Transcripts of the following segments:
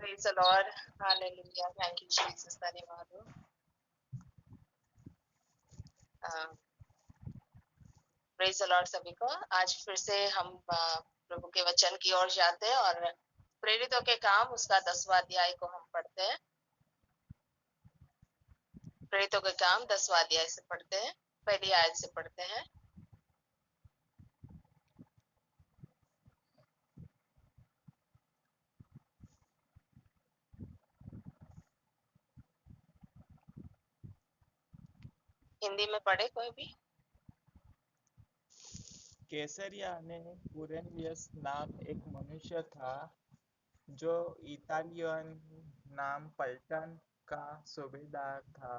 Praise the Lord. Hallelujah. Thank you, Jesus. धन्यवाद हो। Praise the Lord सभी को। आज फिर से हम प्रभु के वचन की ओर जाते हैं और प्रेरितों के काम उसका 10वां अध्याय को हम पढ़ते हैं। प्रेरितों के काम 10वां अध्याय से पढ़ते हैं, पहली आयत से पढ़ते हैं। हिंदी में पढ़े कोई भी। कैसरिया में कुरेनियस नाम एक मनुष्य था जो इतालियन नाम पलटन का सूबेदार था।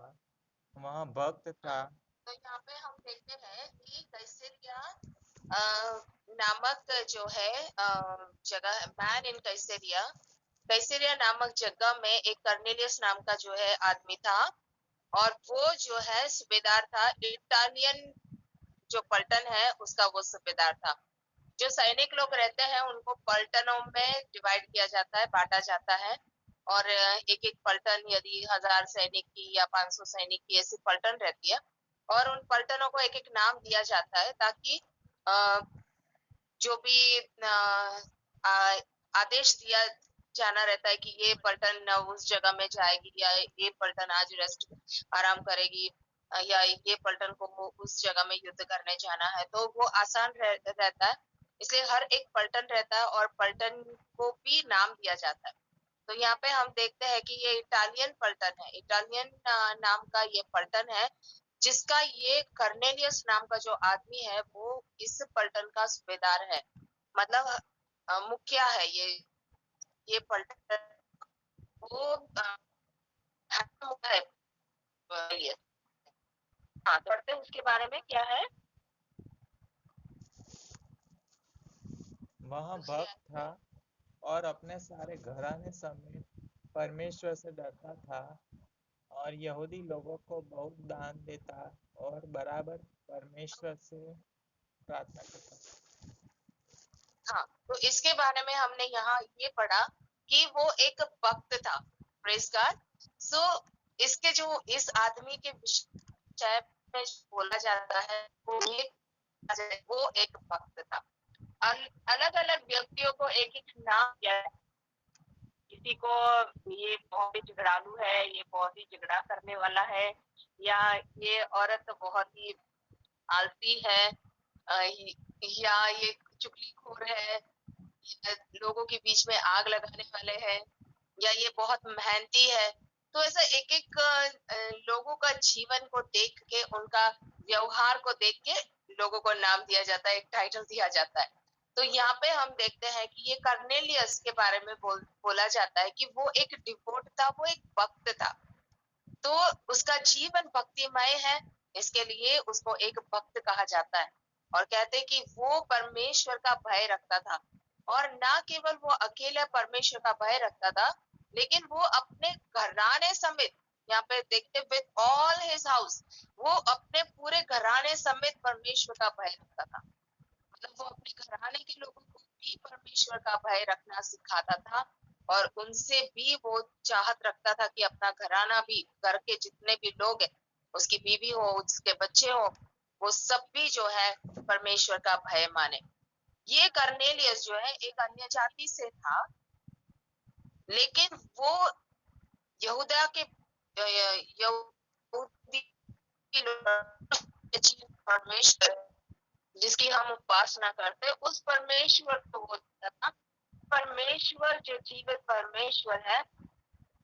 वह भक्त था। तो यहाँ पे हम देखते हैं कि कैसरिया नामक जो है जगह, मैन इन कैसरिया नामक जगह में एक कर्नेलियस नाम का जो है आदमी था और वो जो है सूबेदार था। इटालियन जो पलटन है उसका वो सूबेदार था। जो सैनिक लोग रहते हैं उनको पलटनों में डिवाइड किया जाता है, बांटा जाता है और एक एक पलटन यदि 1000 सैनिक की या 500 सैनिक की ऐसी पलटन रहती है और उन पलटनों को एक एक नाम दिया जाता है ताकि जो भी आदेश दिया जाना रहता है कि ये पलटन उस जगह में जाएगी या ये पलटन आज रेस्ट आराम करेगी या ये पलटन को उस जगह में युद्ध करने जाना है, तो वो आसान रहता है। इसलिए हर एक पलटन रहता है और पलटन को भी नाम दिया जाता है। तो यहाँ पे हम देखते हैं कि ये इटालियन पलटन है, इटालियन नाम का ये पलटन है जिसका ये कर्नेलियस नाम का जो आदमी है वो इस पलटन का सूबेदार है, मतलब मुखिया है। ये पलटन वो है। हाँ, तो पढ़ते हैं उसके बारे में क्या है। वह भक्त था और अपने सारे घराने समेत परमेश्वर से डरता था और यहूदी लोगों को बहुत दान देता और बराबर परमेश्वर से प्रार्थना करता। हाँ, तो इसके बारे में हमने यहाँ ये पढ़ा कि वो एक भक्त था। Praise God. सो इसके जो इस आदमी के विषय में बोला जाता है वो एक भक्त था। अलग अलग व्यक्तियों को एक एक नाम दिया है। किसी को ये बहुत ही झगड़ालू है, ये बहुत ही झगड़ा करने वाला है, या ये औरत बहुत ही आलसी है, या ये चुगलीखोर है, लोगों के बीच में आग लगाने वाले हैं, या ये बहुत मेहनती है। तो ऐसा एक एक लोगों का जीवन को देख के, उनका व्यवहार को देख के लोगों को नाम दिया जाता है, एक टाइटल दिया जाता है। तो यहाँ पे हम देखते हैं कि ये कर्नेलियस के बारे में बोला जाता है कि वो एक डिवोट था, वो एक भक्त था। तो उसका जीवन भक्तिमय है, इसके लिए उसको एक भक्त कहा जाता है। और कहते हैं कि वो परमेश्वर का भय रखता था और ना केवल वो अकेला परमेश्वर का भय रखता था, लेकिन वो अपने घराने समेत, यहाँ पे देखते विद ऑल हिज हाउस, वो अपने पूरे घराने समेत परमेश्वर का भय रखता था। मतलब वो अपने घराने के लोगों को भी परमेश्वर का भय रखना सिखाता था और उनसे भी वो चाहत रखता था कि अपना घराना भी, घर के जितने भी लोग हैं, उसकी बीवी हो, उसके बच्चे हो, वो सब भी जो है परमेश्वर का भय माने। ये कर्नेलियस जो है एक अन्य जाति से था, लेकिन वो यहूदा के यहूदी परमेश्वर जिसकी हम उपासना करते, उस परमेश्वर को वो था। परमेश्वर जो जीवित परमेश्वर है,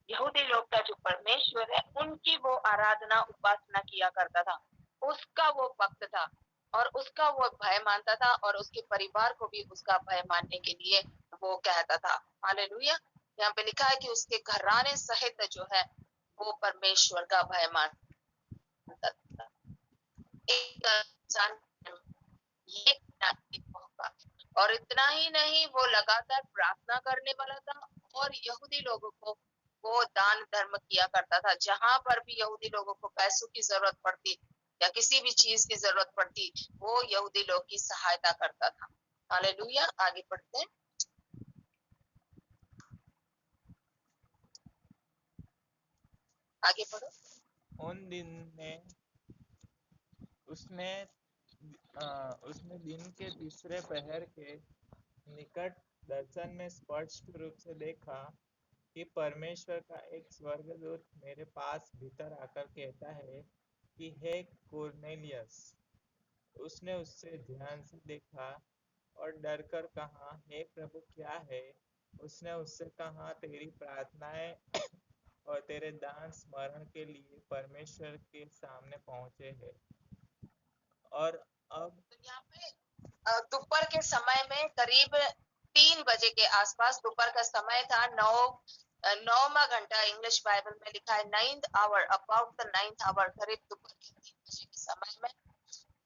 यहूदी लोग का जो परमेश्वर है, उनकी वो आराधना उपासना किया करता था। उसका वो भक्त था और उसका वो भय मानता था और उसके परिवार को भी उसका भय मानने के लिए वो कहता था। हालेलुया। यहाँ पे लिखा है कि उसके घराने सहित जो है वो परमेश्वर का भय मानता था। एक इंसान ये होगा। और इतना ही नहीं, वो लगातार प्रार्थना करने वाला था और यहूदी लोगों को वो दान धर्म किया करता था। जहां पर भी यहूदी लोगों को पैसों की जरूरत पड़ती या किसी भी चीज की जरूरत पड़ती, वो यहूदी लोग की सहायता करता था। हालेलुया। आगे पढ़ते हैं। आगे पढ़ो। उन दिन ने उसने उसने दिन के तीसरे पहर के निकट दर्शन में स्पष्ट रूप से देखा कि परमेश्वर का एक स्वर्गदूत मेरे पास भीतर आकर कहता है कि हे कुरनेलियस। उसने उससे ध्यान से देखा और डर कर कहा, हे प्रभु क्या है? उसने उससे कहा, तेरी प्रार्थनाएं और तेरे दान स्मरण के लिए परमेश्वर के सामने पहुंचे हैं। और अब तो यहाँ पे दोपहर के समय में करीब 3 बजे के आसपास, दोपहर का समय था, 9वां घंटा इंग्लिश बाइबल में लिखा है 9th our, about the 9th our, करीब दोपहर के 3 बजे के समय में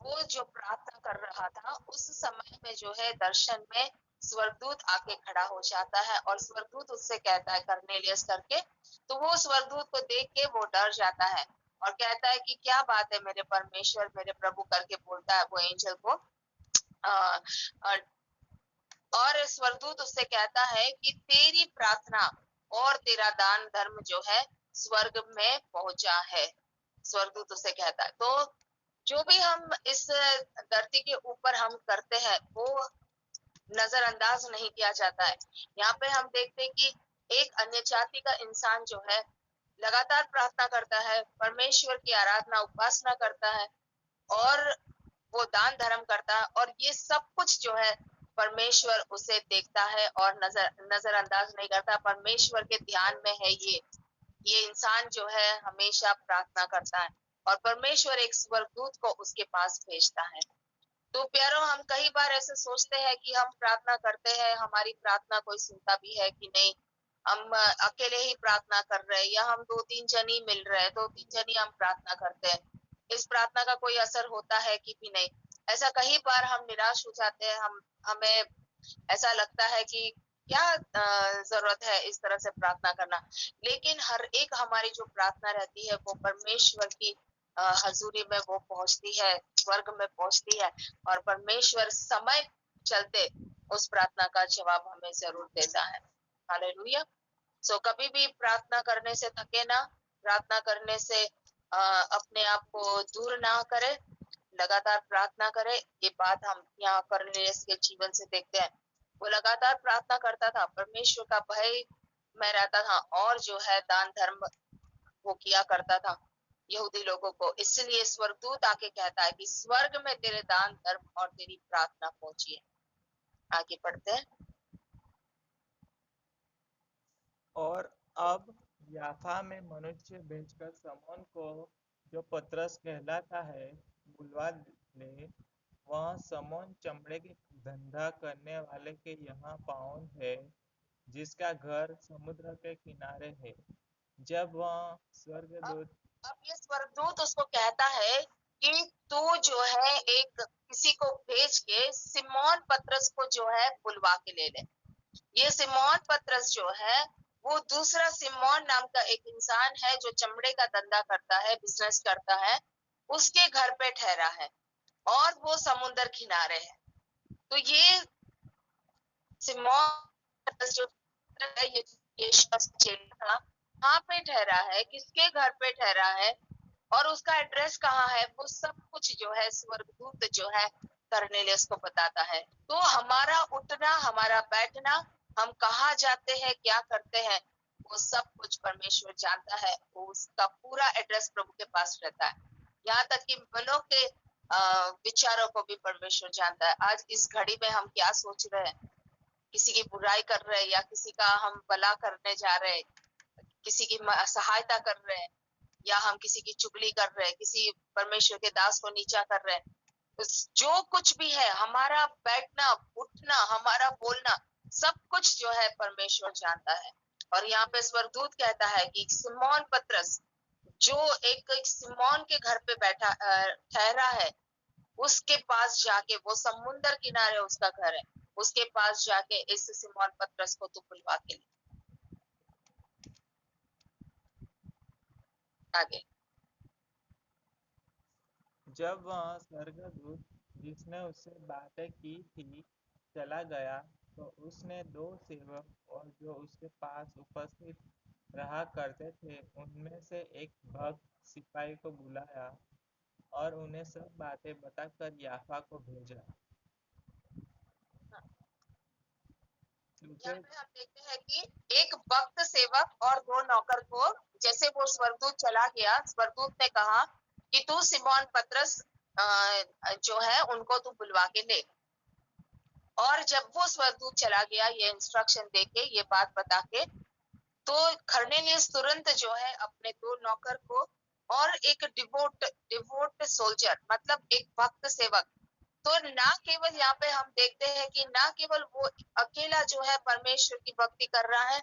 वो जो प्रार्थना कर रहा था, उस समय में जो है दर्शन में स्वर्गदूत आके खड़ा हो जाता है और स्वर्गदूत उससे कहता है कर्नेलियस करके। तो वो स्वर्गदूत को देख के वो डर जाता है और कहता है कि क्या बात है मेरे परमेश्वर, मेरे प्रभु करके बोलता है वो एंजल को। और स्वर्गदूत उससे कहता है कि तेरी प्रार्थना और तेरा दान धर्म जो है स्वर्ग में पहुंचा है। स्वर्गदूत उससे कहता है। तो जो भी हम इस धरती के ऊपर हम करते हैं वो नजरअंदाज नहीं किया जाता है। यहाँ पे हम देखते हैं कि एक अन्य जाति का इंसान जो है लगातार प्रार्थना करता है, परमेश्वर की आराधना उपासना करता है और वो दान धर्म करता है, और ये सब कुछ जो है परमेश्वर उसे देखता है और नजरअंदाज नहीं करता। परमेश्वर के ध्यान में है ये इंसान जो है हमेशा प्रार्थना करता है और परमेश्वर एक स्वर्गदूत को उसके पास भेजता है। तो प्यारो, हम कई बार ऐसे सोचते हैं कि हम प्रार्थना करते हैं, हमारी प्रार्थना कोई सुनता भी है कि नहीं, हम अकेले ही प्रार्थना कर रहे हैं या हम 2-3 जनी मिल रहे हैं, 2-3 जनी हम प्रार्थना करते हैं, इस प्रार्थना का कोई असर होता है कि भी नहीं। ऐसा कई बार हम निराश हो जाते हैं, हमें ऐसा लगता है कि क्या जरूरत है इस तरह से प्रार्थना करना। लेकिन हर एक हमारी जो प्रार्थना रहती है वो परमेश्वर की हजूरी में वो पहुंचती है, स्वर्ग में पहुंचती है, और परमेश्वर समय चलते उस प्रार्थना का जवाब हमें जरूर देता है। हालेलुया। सो कभी भी प्रार्थना करने से थके ना, प्रार्थना करने से अपने आप को दूर ना करे, लगातार प्रार्थना करे। ये बात हम यहाँ कर्नेलियस के जीवन से देखते हैं। वो लगातार प्रार्थना करता था, परमेश्वर का भय में रहता था और जो है दान धर्म वो किया करता था यहूदी लोगों को। इसलिए स्वर्गदूत आके कहता है कि स्वर्ग में तेरे दान धर्म और तेरी प्रार्थना पहुंची है। आगे पढ़ते हैं। और अब याफा में मनुष्य भेजकर समौन को, जो पतरस कहलाता है, बुलवा ले। वह समौन चमड़े के धंधा करने वाले के यहाँ पाउन है, जिसका घर समुद्र के किनारे है। जब वह अब स्वर्गदूत अब ये स्वर्गदूत उसको कहता है कि तू जो है एक किसी को भेज के सिमोन पतरस को जो है बुलवा के ले ले। ये सिमोन पतरस जो है वो दूसरा सिमोन नाम का एक इंसान है जो चमड़े का धंधा करता है, बिजनेस करता है, उसके घर पे ठहरा है और वो समुद्र किनारे है। तो ये सिमोन पतरस जो है, ये शख्स था, कहाँ पे ठहरा है, किसके घर पे ठहरा है और उसका एड्रेस कहाँ है, वो सब कुछ जो है स्वर्गदूत जो है कर्नेलियस को बताता है। तो हमारा उठना, हमारा बैठना, हम कहाँ जाते हैं, क्या करते हैं, वो सब कुछ परमेश्वर जानता है। वो उसका पूरा एड्रेस प्रभु के पास रहता है। यहाँ तक कि मनों के विचारों को भी परमेश्वर जानता है। आज इस घड़ी में हम क्या सोच रहे हैं, किसी की बुराई कर रहे हैं या किसी का हम भला करने जा रहे हैं, किसी की सहायता कर रहे हैं या हम किसी की चुगली कर रहे हैं, किसी परमेश्वर के दास को नीचा कर रहे हैं, जो कुछ भी है, हमारा बैठना उठना, हमारा बोलना, सब कुछ जो है परमेश्वर जानता है। और यहाँ पे स्वर्गदूत कहता है कि सिमोन पतरस जो एक सिमोन के घर पे बैठा ठहरा है, उसके पास जाके, वो समुन्द्र किनारे उसका घर है, उसके पास जाके इस सिमोन पतरस को तू बुलवा के ले। आगे। जब वह स्वर्गदूत जिसने उससे बातें की थी चला गया, तो उसने दो सेवक और जो उसके पास उपस्थित रहा करते थे उनमें से एक भक्त सिपाही को बुलाया और उन्हें सब बातें बताकर याफा को भेजा। यहाँ दूसरे पे हम देखते हैं कि एक भक्त सेवक और दो नौकर को, जैसे वो स्वर्गदूत चला गया, स्वर्गदूत ने कहा कि तू सिमोन पतरस जो है उनको तू बुलवा के ले। और जब वो स्वर्गदूत चला गया ये इंस्ट्रक्शन देके, ये बात बता के, तो कर्नेलियस तुरंत जो है अपने दो नौकर को और एक डिवोट सोल्जर, मतलब एक भक्त सेवक, तो ना केवल यहाँ पे हम देखते हैं कि ना केवल वो अकेला जो है परमेश्वर की भक्ति कर रहा है,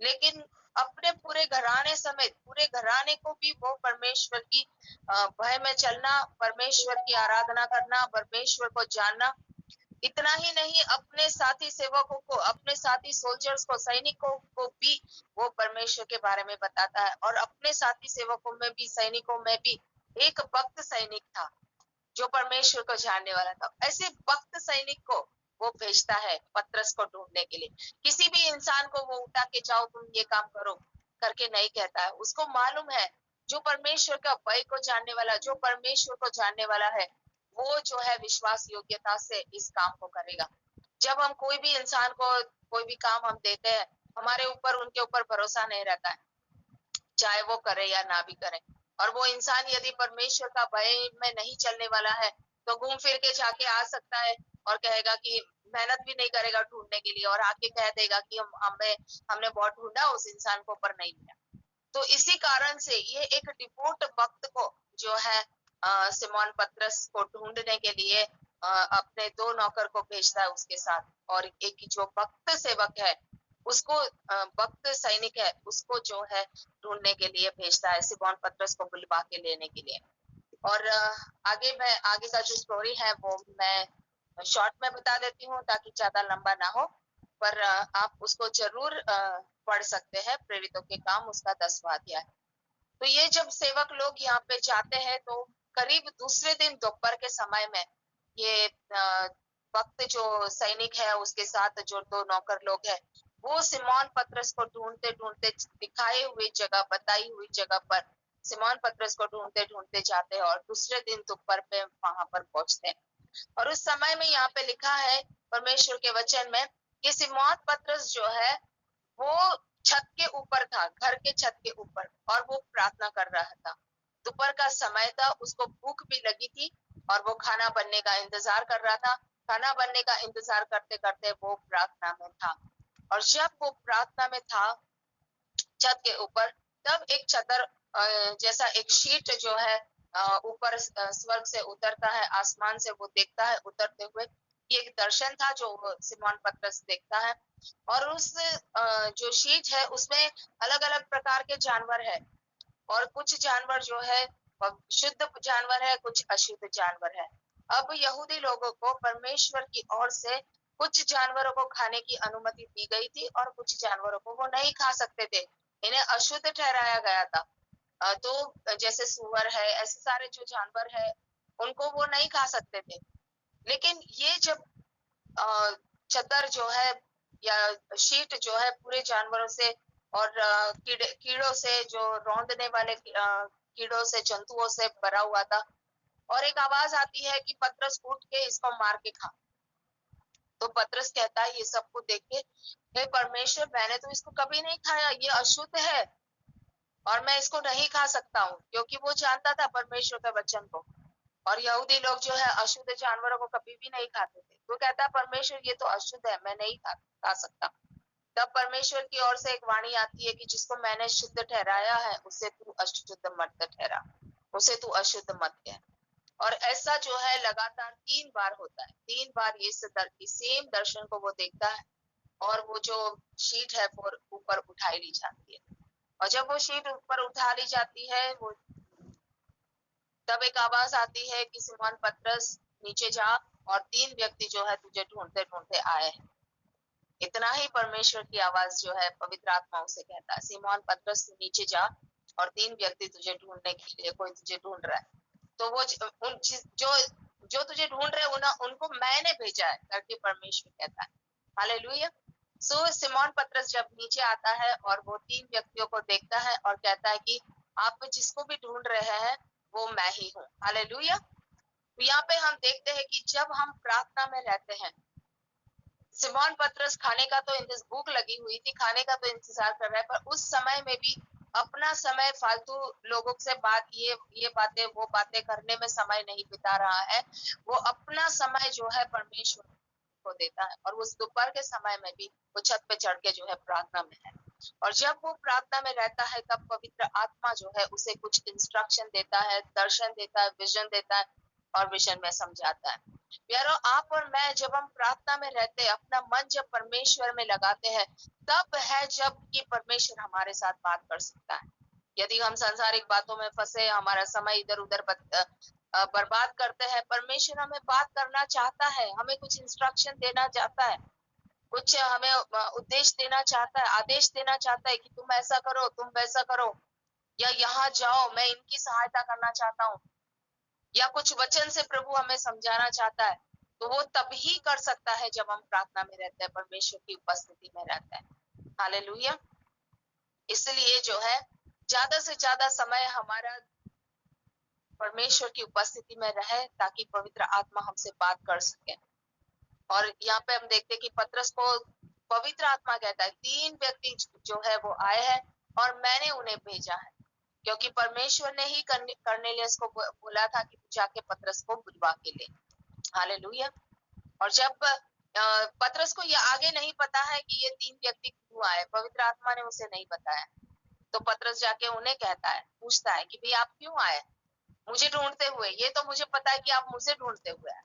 लेकिन अपने पूरे घराने समेत पूरे घराने को भी वो परमेश्वर की भय में चलना, परमेश्वर की आराधना करना, परमेश्वर को जानना। इतना ही नहीं, अपने साथी सेवकों को, अपने साथी सोल्जर्स को, सैनिकों को भी वो परमेश्वर के बारे में बताता है। और अपने साथी सेवकों में भी, सैनिकों में भी एक भक्त सैनिक था जो परमेश्वर को जानने वाला था। ऐसे भक्त सैनिक को वो भेजता है पतरस को ढूंढने के लिए। किसी भी इंसान को वो उठा के जाओ तुम ये काम करो करके नहीं कहता है। उसको मालूम है जो परमेश्वर का भय को जानने वाला, जो परमेश्वर को जानने वाला है, वो जो है विश्वास योग्यता से इस काम को करेगा। जब हम कोई भी इंसान को कोई भी काम हम देते हैं, हमारे ऊपर उनके ऊपर भरोसा नहीं रहता है, चाहे वो करे या ना भी करे। और वो इंसान यदि परमेश्वर का भय में नहीं चलने वाला है, तो घूम फिर के जाके आ सकता है और कहेगा कि मेहनत भी नहीं करेगा ढूंढने के लिए, और आके कह देगा कि हमने बहुत ढूंढा, उस इंसान को पर नहीं मिला। तो इसी कारण से ये एक डिवोट भक्त को जो है सिमोन पतरस को ढूंढने के लिए अपने दो नौकर को भेजता है उसके साथ, और एक जो भक्त सेवक है उसको, भक्त सैनिक है उसको जो है ढूंढने के लिए भेजता है, सिमोन पतरस को बुलवा के लेने के लिए। और आगे का जो स्टोरी है वो मैं शॉर्ट में बता देती हूँ ताकि ज्यादा लंबा ना हो, पर आप उसको जरूर पढ़ सकते हैं। प्रेरितों के काम उसका 10वां अध्याय। तो ये जब सेवक लोग यहाँ पे जाते हैं तो करीब दूसरे दिन दोपहर के समय में ये भक्त जो सैनिक है उसके साथ जो दो नौकर लोग हैं, वो सिमोन पतरस को ढूंढते ढूंढते दिखाई हुई जगह, बताई हुई जगह पर सिमोन पतरस को ढूंढते ढूंढते जाते हैं और दूसरे दिन दोपहर पे वहां पर पहुंचते हैं। और उस समय में यहाँ पे लिखा है परमेश्वर के वचन में कि सिमोन पतरस जो है वो छत के ऊपर था, घर के छत के ऊपर, और वो प्रार्थना कर रहा था। दोपहर का समय था, उसको भूख भी लगी थी और वो खाना बनने का इंतजार कर रहा था। खाना बनने का इंतजार करते करते वो प्रार्थना में था। और जब वो प्रार्थना में था छत के ऊपर, तब एक चदर जैसा एक शीट जो है ऊपर स्वर्ग से उतरता है, आसमान से वो देखता है उतरते हुए। ये एक दर्शन था जो सिमोन पतरस देखता है। और उस जो शीट है उसमें अलग अलग प्रकार के जानवर है, और कुछ जानवर जो है शुद्ध जानवर है, कुछ अशुद्ध जानवर है। अब यहूदी लोगों को परमेश्वर की ओर से कुछ जानवरों को खाने की अनुमति दी गई थी और कुछ जानवरों को वो नहीं खा सकते थे, इन्हें अशुद्ध ठहराया गया था। तो जैसे सुअर है, ऐसे सारे जो जानवर है उनको वो नहीं खा सकते थे। लेकिन ये जब चदर जो है या शीट जो है पूरे जानवरों से और कीड़ों से, जो रौंदने वाले कीड़ों से, जंतुओं से भरा हुआ था, और एक आवाज आती है कि पतरस उठ के इसको मार के खा। तो पतरस कहता है ये सबको देख के, हे परमेश्वर, मैंने तो इसको कभी नहीं खाया, ये अशुद्ध है और मैं इसको नहीं खा सकता हूँ, क्योंकि वो जानता था परमेश्वर के वचन को। और यहूदी लोग जो है अशुद्ध जानवरों को कभी भी नहीं खाते थे। वो कहता है परमेश्वर ये तो अशुद्ध है, मैं नहीं खा सकता। तब परमेश्वर की ओर से एक वाणी आती है कि जिसको मैंने शुद्ध ठहराया है उसे तू अशुद्ध मत ठहरा, उसे तू अशुद्ध मत कह। और ऐसा जो है लगातार 3 बार होता है। 3 बार ये सेम दर्शन को वो देखता है, और वो जो शीट है वो ऊपर उठाई ली जाती है। और जब वो शीट ऊपर उठा ली जाती है, वो तब एक आवाज आती है कि सिमोन पतरस नीचे जा, और 3 व्यक्ति जो है तुझे ढूंढते ढूंढते आए हैं। इतना ही परमेश्वर की आवाज जो है पवित्र आत्मा उसे कहता है, सिमोन पतरस तू नीचे जा और 3 व्यक्ति तुझे ढूंढने के लिए, कोई तुझे ढूंढ रहा है। तो वो जो तुझे ढूंढ रहे हैं उनको मैंने भेजा है करके परमेश्वर कहता है। हालेलुया। सो सिमोन पतरस जब नीचे आता है और वो 3 व्यक्तियों को देखता है और कहता है कि आप जिसको भी ढूंढ रहे हैं वो मैं ही हूँ। हालेलुया। तो यहाँ पे हम देखते हैं कि जब हम प्रार्थना में रहते हैं, सिमोन पतरस खाने का तो भूख लगी हुई थी, खाने का तो इंतजार कर रहा है, पर उस समय में भी अपना समय फालतू लोगों से ये बातें वो बातें करने में समय नहीं बिता रहा है। वो अपना समय जो है परमेश्वर को देता है और उस दोपहर के समय में भी वो छत पे चढ़ के जो है प्रार्थना में है। और जब वो प्रार्थना में रहता है तब पवित्र आत्मा जो है उसे कुछ इंस्ट्रक्शन देता है, दर्शन देता है, विजन देता है और विजन में समझाता है। यारो आप और मैं जब हम प्रार्थना में रहते हैं, अपना मन जब परमेश्वर में लगाते हैं, तब है जब कि परमेश्वर हमारे साथ बात कर सकता है। यदि हम सांसारिक बातों में फंसे, हमारा समय इधर उधर बर्बाद करते हैं, परमेश्वर हमें बात करना चाहता है, हमें कुछ इंस्ट्रक्शन देना चाहता है, कुछ हमें उद्देश्य देना चाहता है, आदेश देना चाहता है कि तुम ऐसा करो, तुम वैसा करो, या यहाँ जाओ, मैं इनकी सहायता करना चाहता हूँ, या कुछ वचन से प्रभु हमें समझाना चाहता है। तो वो तभी कर सकता है जब हम प्रार्थना में रहते हैं, परमेश्वर की उपस्थिति में रहते हैं। हालेलुया। इसलिए जो है ज्यादा से ज्यादा समय हमारा परमेश्वर की उपस्थिति में रहे ताकि पवित्र आत्मा हमसे बात कर सके। और यहाँ पे हम देखते हैं कि पतरस को पवित्र आत्मा कहता है 3 व्यक्ति जो है वो आए हैं और मैंने उन्हें भेजा है, क्योंकि परमेश्वर ने ही कर्नेलियस को बोला था कि जाके पतरस को बुलवा के ले। हालेलुया। और जब पतरस को ये आगे नहीं पता है कि ये 3 व्यक्ति क्यों आए, पवित्र आत्मा ने उसे नहीं बताया, तो पतरस जाके उन्हें कहता है, पूछता है कि भाई आप क्यों आए मुझे ढूंढते हुए? ये तो मुझे पता है कि आप मुझे ढूंढते हुए आए,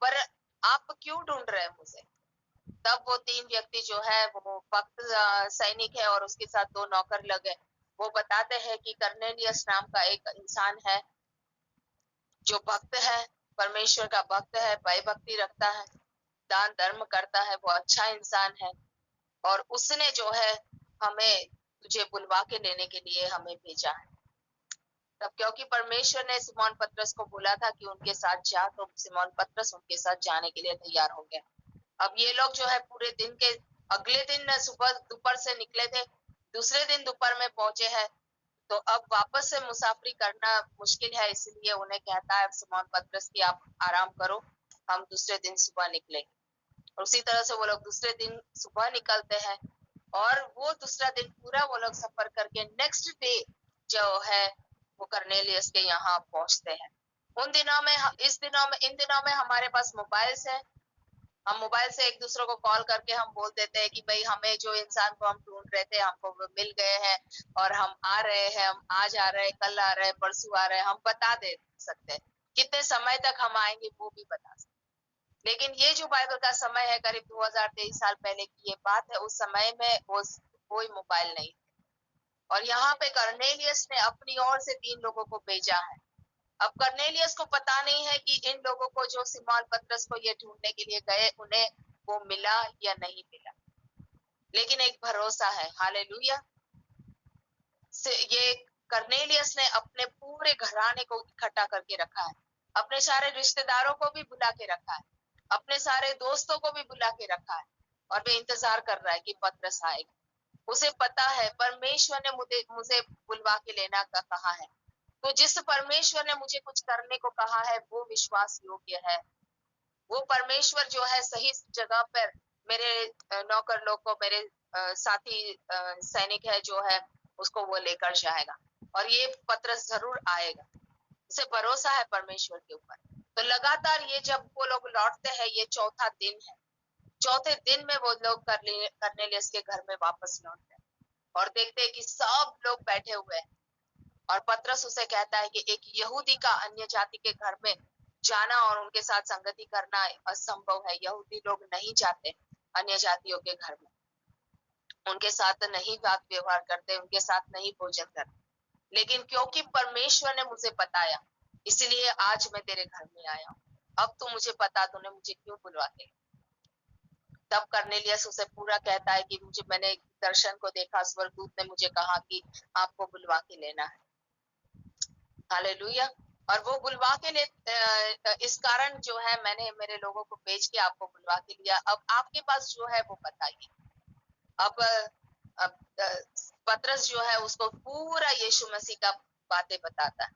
पर आप क्यों ढूंढ रहे हैं मुझे? तब वो 3 व्यक्ति जो है वो भक्त सैनिक है और उसके साथ 2 नौकर लगे, वो बताते हैं कि कर्नेलियस नाम का एक इंसान है जो भक्त है, परमेश्वर का भक्त है, भय भक्ति रखता है, दान धर्म करता है, वो अच्छा इंसान है और उसने जो है हमें तुझे बुलवा के लेने के लिए हमें भेजा है। तब क्योंकि परमेश्वर ने सिमोन पतरस को बोला था कि उनके साथ जा, तो सिमोन पतरस उनके साथ जाने के लिए तैयार हो गया। अब ये लोग जो है पूरे दिन के अगले दिन सुबह दोपहर से निकले थे, दूसरे दिन दोपहर में पहुंचे हैं, तो अब वापस से मुसाफरी करना मुश्किल है, इसलिए उन्हें कहता है सिमोन पतरस की आप आराम करो, हम दूसरे दिन सुबह निकलेंगे। और उसी तरह से वो लोग दूसरे दिन सुबह निकलते हैं और वो दूसरा दिन पूरा वो लोग सफर करके नेक्स्ट डे जो है वो कर्नेलियस के यहाँ पहुंचते हैं। इन दिनों में हमारे पास मोबाइल्स है, हम मोबाइल से एक दूसरे को कॉल करके हम बोल देते हैं कि भाई हमें जो इंसान को हम ढूंढ रहे थे हमको वो मिल गए हैं और हम आ रहे हैं, हम आज आ रहे हैं, कल आ रहे हैं, परसों आ रहे हैं, हम बता दे सकते हैं। कितने समय तक हम आएंगे वो भी बता सकते हैं। लेकिन ये जो बाइबल का समय है, करीब 2023 साल पहले की ये बात है, उस समय में वो कोई मोबाइल नहीं। और यहाँ पे कर्नेलियस ने अपनी ओर से 3 लोगों को भेजा है। अब कर्नेलियस को पता नहीं है कि इन लोगों को जो सिमोन पतरस को ये ढूंढने के लिए गए उन्हें वो मिला या नहीं मिला, लेकिन एक भरोसा है। हालेलुया। ये कर्नेलियस ने अपने पूरे घराने को इकट्ठा करके रखा है, अपने सारे रिश्तेदारों को भी बुला के रखा है, अपने सारे दोस्तों को भी बुला के रखा है और वे इंतजार कर रहा है कि पतरस आएगा। उसे पता है परमेश्वर ने मुझे बुलवा के लेना का कहा है, तो जिस परमेश्वर ने मुझे कुछ करने को कहा है वो विश्वास योग्य है। वो परमेश्वर जो है सही जगह पर मेरे नौकर लोग को, मेरे साथी सैनिक है जो है उसको वो लेकर जाएगा और ये पतरस जरूर आएगा। उसे भरोसा है परमेश्वर के ऊपर। तो लगातार ये जब वो लोग लौटते हैं, ये चौथा दिन है, चौथे दिन में वो लोग कर्नेलियस के घर में वापस लौटते हैं और देखते हैं कि सब लोग बैठे हुए हैं और पतरस उसे कहता है कि एक यहूदी का अन्य जाति के घर में जाना और उनके साथ संगति करना असंभव है। यहूदी लोग नहीं जाते अन्य जातियों के घर में, उनके साथ नहीं बात व्यवहार करते, उनके साथ नहीं भोजन करते, लेकिन क्योंकि परमेश्वर ने मुझे बताया इसलिए आज मैं तेरे घर में आया हूँ। अब तू मुझे बता, तूने मुझे क्यों बुलवा के? तब कर्नेलियस उसे पूरा कहता है कि मैंने दर्शन को देखा, स्वर्गदूत ने मुझे कहा कि आपको बुलवा के लेना है। हालेलुया। और वो बुलवा के ले इस कारण जो है मैंने मेरे लोगों को भेज के आपको बुलवा के लिया। अब आपके पास जो है वो बताइए, अब पतरस जो है उसको पूरा यीशु मसीह का बातें बताता है,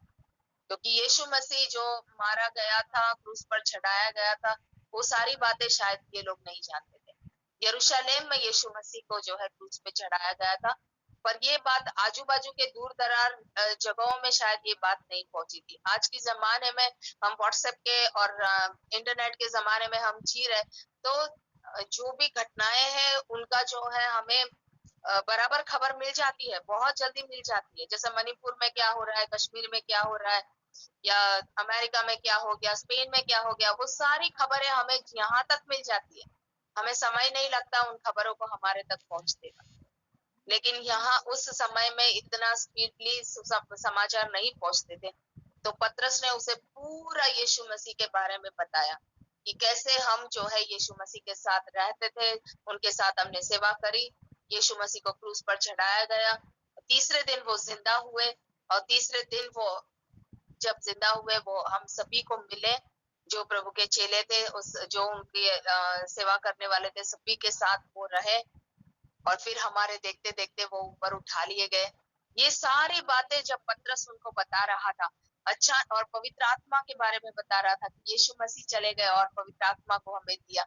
क्योंकि यीशु मसीह जो मारा गया था, क्रूस पर चढ़ाया गया था, वो सारी बातें शायद ये लोग नहीं जानते थे। यरूशलेम में यीशु मसीह को जो है क्रूस पे चढ़ाया गया था, पर ये बात आजू बाजू के दूर दरार जगहों में शायद ये बात नहीं पहुंची थी। आज के जमाने में हम व्हाट्सएप के और इंटरनेट के जमाने में हम जी रहे, तो जो भी घटनाएं हैं उनका जो है हमें बराबर खबर मिल जाती है, बहुत जल्दी मिल जाती है। जैसे मणिपुर में क्या हो रहा है, कश्मीर में क्या हो रहा है, या अमेरिका में क्या हो गया, स्पेन में क्या हो गया, वो सारी खबरें हमें यहाँ तक मिल जाती है। हमें समय नहीं लगता उन खबरों को हमारे तक पहुंचते का। लेकिन यहाँ उस समय में इतना स्पीडली समाचार नहीं पहुंचते थे, तो पतरस ने उसे पूरा यीशु मसीह के बारे में बताया कि कैसे हम जो है यीशु मसीह के साथ रहते थे, उनके साथ हमने सेवा करी, यीशु मसीह को क्रूस पर चढ़ाया गया, तीसरे दिन वो जिंदा हुए, और तीसरे दिन वो जब जिंदा हुए वो हम सभी को मिले, जो प्रभु के चेले थे, उस जो उनकी सेवा करने वाले थे, सभी के साथ वो रहे, और फिर हमारे देखते देखते वो ऊपर उठा लिए गए। ये सारी बातें जब पतरस उनको बता रहा था, अच्छा, और पवित्र आत्मा के बारे में बता रहा था कि यीशु मसीह चले गए और पवित्र आत्मा को हमें दिया,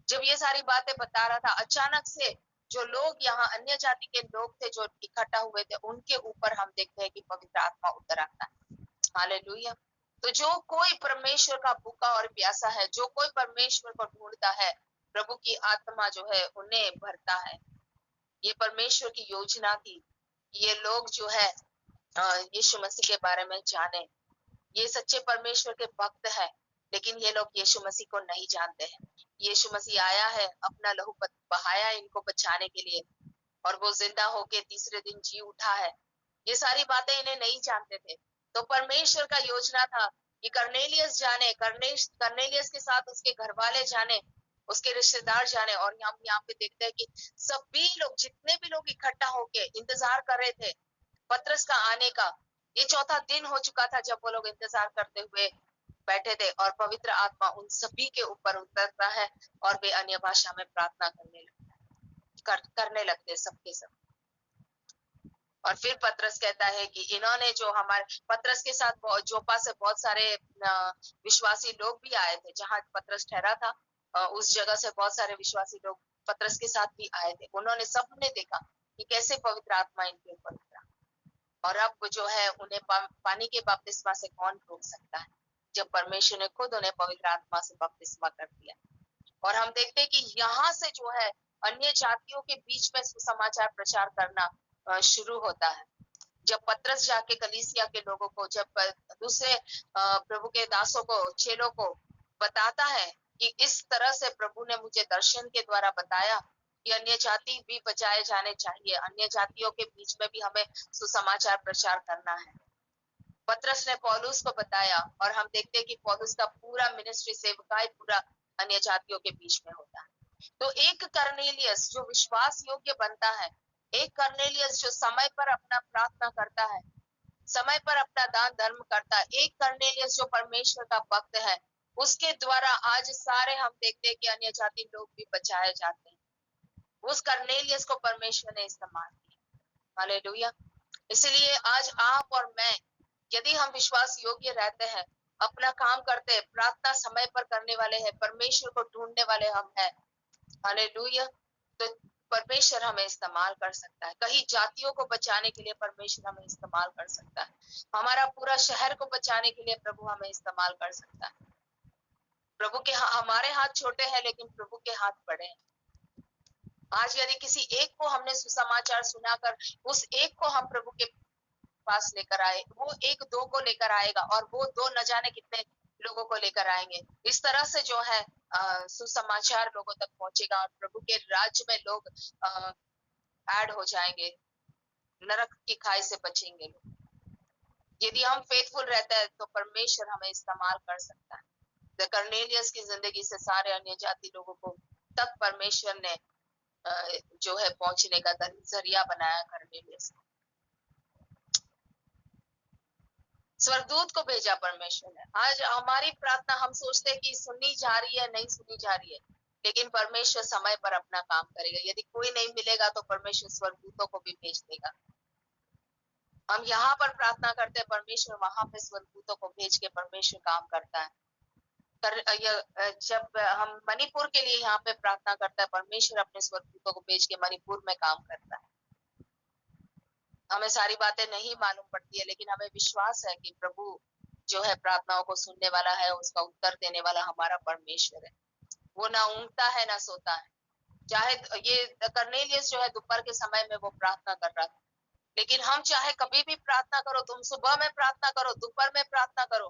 जब ये सारी बातें बता रहा था, अचानक से जो लोग यहाँ अन्य जाति के लोग थे जो इकट्ठा हुए थे, उनके ऊपर हम देखते हैं कि पवित्र आत्मा उतर आता है। हालेलुया। तो जो कोई परमेश्वर का भूखा और प्यासा है, जो कोई परमेश्वर को ढूंढता है, प्रभु की आत्मा जो है उन्हें भरता है। ये परमेश्वर की योजना थी, ये लोग जो है यीशु मसीह के बारे में जाने। ये सच्चे परमेश्वर के भक्त है, लेकिन ये लोग यीशु मसीह को नहीं जानते हैं। यीशु मसीह आया है, अपना लहू बहाया इनको बचाने के लिए, और वो जिंदा होके तीसरे दिन जी उठा है। ये सारी बातें इन्हें नहीं जानते थे। तो परमेश्वर का योजना था कि कर्नेलियस जाने, कर्नेलियस के साथ उसके घर वाले जाने, उसके रिश्तेदार जाने, और हम यहाँ पे देखते हैं कि सभी लोग, जितने भी लोग इकट्ठा होके इंतजार कर रहे थे पतरस का आने का, ये चौथा दिन हो चुका था जब वो लोग इंतजार करते हुए बैठे थे, और पवित्र आत्मा उन सभी के ऊपर उतरता है, और वे अन्य भाषा में प्रार्थना करने लगते सबके सब। और फिर पतरस कहता है कि इन्होंने जो हमारे पतरस के साथ जोपा से बहुत सारे विश्वासी लोग भी आए थे, जहां पतरस ठहरा था, उस जगह से बहुत सारे विश्वासी लोग पतरस के साथ भी आए थे। उन्होंने सबने देखा कि कैसे पवित्र आत्मा इनके ऊपर उतरा, और अब जो है उन्हें पानी के बपतिस्मा से कौन रोक सकता है, जब परमेश्वर ने खुद उन्हें पवित्र आत्मा से बपतिस्मा कर दिया। और हम देखते हैं कि यहाँ से जो है अन्य जातियों के बीच में सुसमाचार प्रचार करना शुरू होता है। जब पतरस जाके कलीसिया के लोगों को, जब दूसरे प्रभु के दासों को, चेलों को बताता है कि इस तरह से प्रभु ने मुझे दर्शन के द्वारा बताया कि अन्य जाति भी बचाए जाने चाहिए, अन्य जातियों के बीच में भी हमें सुसमाचार प्रचार करना है। पतरस ने पौलुस को बताया, और हम देखते हैं कि पौलुस का पूरा मिनिस्ट्री, सेवकाई पूरा अन्य जातियों के बीच में होता है। तो एक कर्नेलियस जो विश्वास योग्य बनता है, एक कर्नेलियस जो समय पर अपना प्रार्थना करता है, समय पर अपना दान धर्म करता है, एक कर्नेलियस जो परमेश्वर का भक्त है, उसके द्वारा आज सारे हम देखते हैं कि अन्य जाति लोग भी बचाए जाते हैं। उस कर्नेलियस को परमेश्वर ने इस्तेमाल किया। हालेलुया। इसलिए आज आप और मैं, यदि हम विश्वास योग्य रहते हैं, अपना काम करते हैं, प्रार्थना समय पर करने वाले हैं, परमेश्वर को ढूंढने वाले हम हैं, हालेलुया, तो परमेश्वर हमें इस्तेमाल कर सकता है। कई जातियों को बचाने के लिए परमेश्वर हमें इस्तेमाल कर सकता है। हमारा पूरा शहर को बचाने के लिए प्रभु हमें इस्तेमाल कर सकता है। प्रभु के हमारे हाथ छोटे हैं, लेकिन प्रभु के हाथ बड़े हैं। आज यदि किसी एक को हमने सुसमाचार सुनाकर उस एक को हम प्रभु के पास लेकर आए, वो एक दो को लेकर आएगा, और वो दो न जाने कितने लोगों को लेकर आएंगे। इस तरह से जो है सुसमाचार लोगों तक पहुंचेगा, और प्रभु के राज्य में लोग ऐड हो जाएंगे, नरक की खाई से बचेंगे लोग। यदि हम फेथफुल रहते हैं तो परमेश्वर हमें इस्तेमाल कर सकता है। कर्नेलियस की जिंदगी से सारे अन्य जाति लोगों को तक परमेश्वर ने जो है पहुंचने का जरिया बनाया कर्नेलियस को। स्वर्गदूत को भेजा परमेश्वर ने। आज हमारी प्रार्थना हम सोचते हैं कि सुनी जा रही है, नहीं सुनी जा रही है, लेकिन परमेश्वर समय पर अपना काम करेगा। यदि कोई नहीं मिलेगा तो परमेश्वर स्वर्गदूतों को भी भेज देगा। हम यहाँ पर प्रार्थना करते हैं, परमेश्वर वहां पे स्वर्गदूतों को भेज के परमेश्वर काम करता है। जब हम मणिपुर के लिए यहाँ पे प्रार्थना करता है, परमेश्वर अपने स्वर्गदूतों को भेज के मणिपुर में काम करता है। हमें सारी बातें नहीं मालूम पड़ती है, लेकिन हमें विश्वास है कि प्रभु जो है प्रार्थनाओं को सुनने वाला है, उसका उत्तर देने वाला हमारा परमेश्वर है। वो ना ऊँघता है ना सोता है। चाहे ये कर्नेलियस जो है दोपहर के समय में वो प्रार्थना कर रहा था, लेकिन हम चाहे कभी भी प्रार्थना करो, तुम सुबह में प्रार्थना करो, दोपहर में प्रार्थना करो,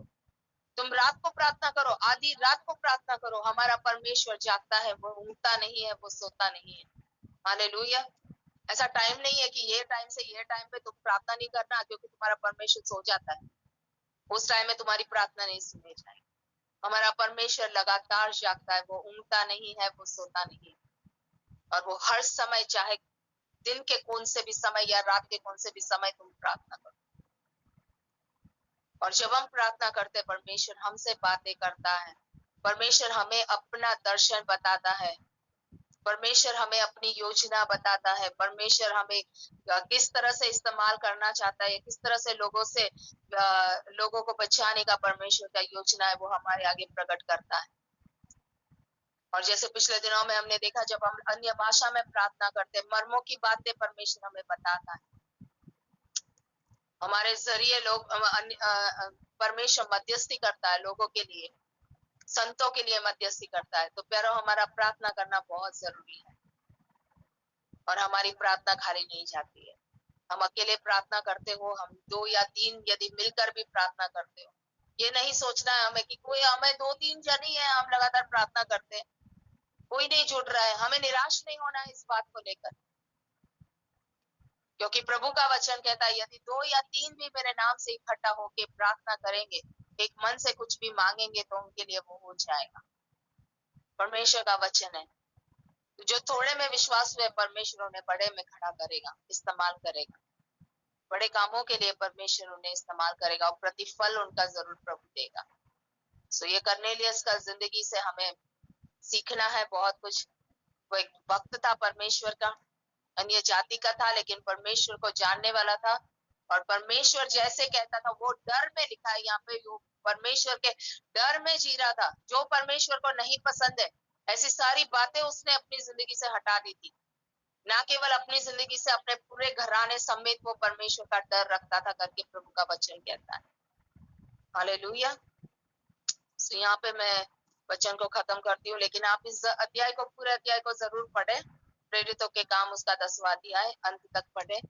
तुम रात को प्रार्थना करो, आधी रात को प्रार्थना करो, हमारा परमेश्वर जागता है, वो ऊँघता नहीं है, वो सोता नहीं है। हालेलुया। ऐसा टाइम नहीं है कि ये टाइम से ये टाइम पे तुम प्रार्थना नहीं करना क्योंकि तुम्हारा परमेश्वर सो जाता है, उस टाइम में तुम्हारी प्रार्थना नहीं सुनी जाएगी। हमारा परमेश्वर लगातार जागता है, वो ऊँघता नहीं है, वो सोता नहीं है, और वो हर समय, चाहे दिन के कौन से भी समय या रात के कौन से भी समय तुम प्रार्थना करो। और जब हम प्रार्थना करते, परमेश्वर हमसे बातें करता है, परमेश्वर हमें अपना दर्शन बताता है, परमेश्वर हमें अपनी योजना बताता है, परमेश्वर हमें किस तरह से इस्तेमाल करना चाहता है, किस तरह से लोगों को बचाने का परमेश्वर का योजना है, वो हमारे आगे प्रकट करता है। और जैसे पिछले दिनों में हमने देखा, जब हम अन्य भाषा में प्रार्थना करते, मर्मों की बातें परमेश्वर हमें बताता है। हमारे जरिए परमेश्वर मध्यस्थी करता है, लोगों के लिए, संतों के लिए मध्यस्थी करता है। तो प्यारो, हमारा प्रार्थना करना बहुत जरूरी है, और हमारी प्रार्थना खाली नहीं जाती है। हम अकेले प्रार्थना करते हो, हम 2 या 3 यदि मिलकर भी प्रार्थना करते हो, ये नहीं सोचना है हमें कि कोई, हमें 2-3 जन ही है, हम लगातार प्रार्थना करते हैं, कोई नहीं जुड़ रहा है। हमें निराश नहीं होना है इस बात को लेकर, क्योंकि प्रभु का वचन कहता है, यदि 2 या 3 भी मेरे नाम से इकट्ठा होके प्रार्थना करेंगे, एक मन से कुछ भी मांगेंगे, तो उनके लिए वो हो जाएगा। परमेश्वर का वचन है। तो जो थोड़े में विश्वास हुए, परमेश्वर उन्हें बड़े में खड़ा करेगा, इस्तेमाल करेगा। बड़े कामों के लिए परमेश्वर उन्हें इस्तेमाल करेगा, और प्रतिफल उनका जरूर प्रभु देगा। सो ये कर्नेलियस का जिंदगी से हमें सीखना है बहुत कुछ। वो एक भक्त था परमेश्वर का, अन्य जाति का था, लेकिन परमेश्वर को जानने वाला था, और परमेश्वर जैसे कहता था वो डर में, लिखा है यहाँ पे, वो परमेश्वर के डर में जी रहा था। जो परमेश्वर को नहीं पसंद है, ऐसी सारी बातें उसने अपनी जिंदगी से हटा दी थी। ना केवल अपनी जिंदगी से, अपने पूरे घराने समेत वो परमेश्वर का डर रखता था, करके प्रभु का वचन कहता है। हालेलुया। सो यहाँ पे मैं वचन को खत्म करती हूँ, लेकिन आप इस अध्याय को, पूरे अध्याय को जरूर पढ़े। प्रेरितों के काम उसका 10वां अध्याय अंत तक पढ़े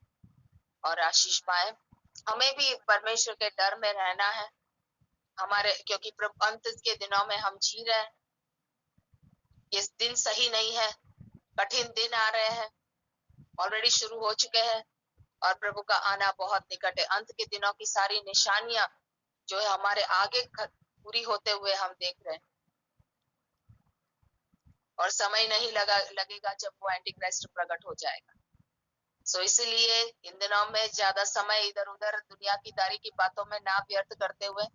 और आशीष पाए। हमें भी परमेश्वर के डर में रहना है हमारे, क्योंकि अंत के दिनों में हम जी रहे हैं। ये दिन सही नहीं है, कठिन दिन आ रहे हैं, ऑलरेडी शुरू हो चुके हैं, और प्रभु का आना बहुत निकट है। अंत के दिनों की सारी निशानियां जो है हमारे आगे पूरी होते हुए हम देख रहे हैं, और समय नहीं लगेगा जब वो एंटी क्राइस्ट प्रकट हो जाएगा। सो इसीलिए इन दिनों में ज्यादा समय इधर उधर दुनियादारी की बातों में ना व्यर्थ करते हुए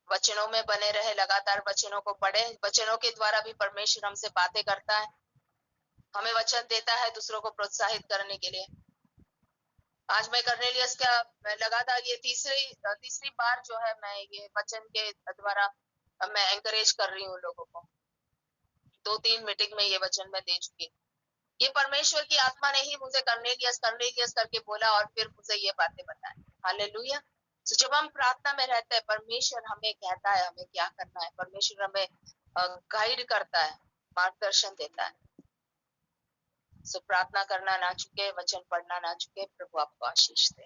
वचनों में बने रहे, लगातार वचनों को पढ़े। वचनों के द्वारा भी परमेश्वर हमसे बातें करता है, हमें वचन देता है दूसरों को प्रोत्साहित करने के लिए। आज मैं कर्नेलियस का लगातार ये तीसरी बार जो है मैं ये वचन के द्वारा मैं एंकरेज कर रही हूँ लोगों को। 2-3 मीटिंग में ये वचन मैं दे चुकी। ये परमेश्वर की आत्मा ने ही मुझे कर्नेलियस करके बोला, और फिर मुझे ये बातें बताई। हालेलुया। तो जब हम प्रार्थना में रहते हैं, परमेश्वर हमें कहता है हमें क्या करना है, परमेश्वर हमें गाइड करता है, मार्गदर्शन देता है। सो प्रार्थना करना ना चुके, वचन पढ़ना ना चुके। प्रभु आपको आशीष दे।